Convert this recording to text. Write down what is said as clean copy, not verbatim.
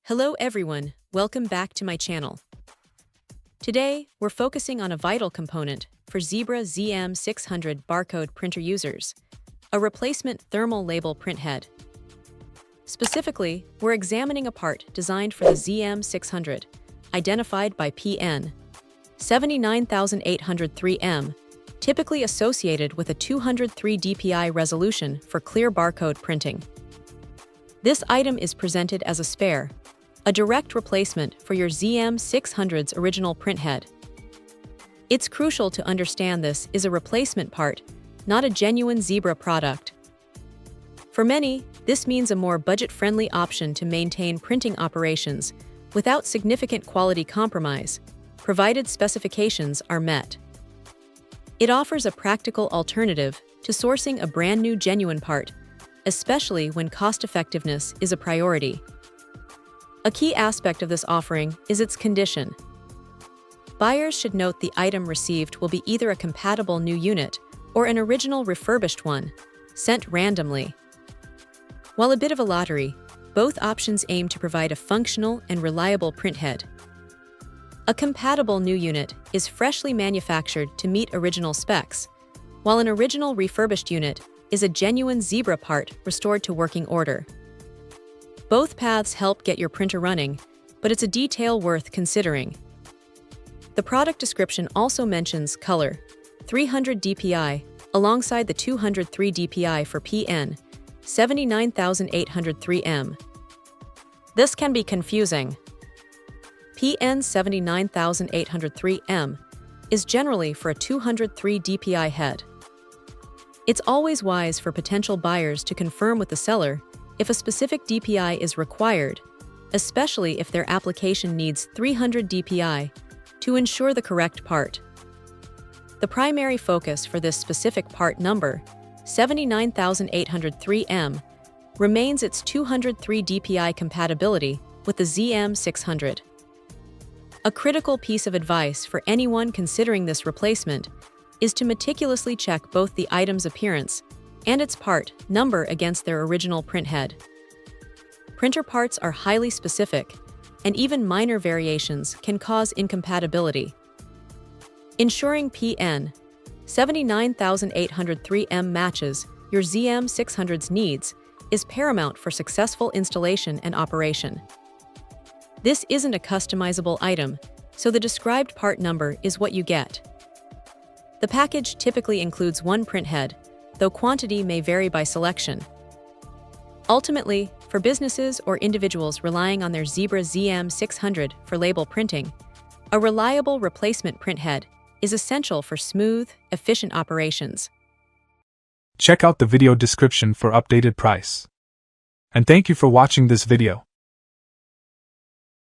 Hello everyone, welcome back to my channel. Today, we're focusing on a vital component for Zebra ZM600 barcode printer users, a replacement thermal label printhead. Specifically, we're examining a part designed for the ZM600, identified by PN 79803M, typically associated with a 203 dpi resolution for clear barcode printing. This item is presented as a spare, a direct replacement for your ZM600's original printhead. It's crucial to understand this is a replacement part, not a genuine Zebra product. For many, this means a more budget-friendly option to maintain printing operations without significant quality compromise, provided specifications are met. It offers a practical alternative to sourcing a brand-new genuine part, especially when cost-effectiveness is a priority. A key aspect of this offering is its condition. Buyers should note the item received will be either a compatible new unit or an original refurbished one, sent randomly. While a bit of a lottery, both options aim to provide a functional and reliable printhead. A compatible new unit is freshly manufactured to meet original specs, while an original refurbished unit is a genuine Zebra part restored to working order. Both paths help get your printer running, but it's a detail worth considering. The product description also mentions color, 300 dpi, alongside the 203 dpi for PN 79803M. This can be confusing. PN 79803M is generally for a 203 dpi head. It's always wise for potential buyers to confirm with the seller if a specific DPI is required, especially if their application needs 300 DPI, to ensure the correct part. The primary focus for this specific part number, 79803M, remains its 203 DPI compatibility with the ZM600. A critical piece of advice for anyone considering this replacement is to meticulously check both the item's appearance and its part number against their original printhead. Printer parts are highly specific, and even minor variations can cause incompatibility. Ensuring PN 79803M matches your ZM600's needs is paramount for successful installation and operation. This isn't a customizable item, so the described part number is what you get. The package typically includes one printhead, though quantity may vary by selection. Ultimately, for businesses or individuals relying on their Zebra ZM600 for label printing, a reliable replacement printhead is essential for smooth, efficient operations. Check out the video description for updated price. And thank you for watching this video.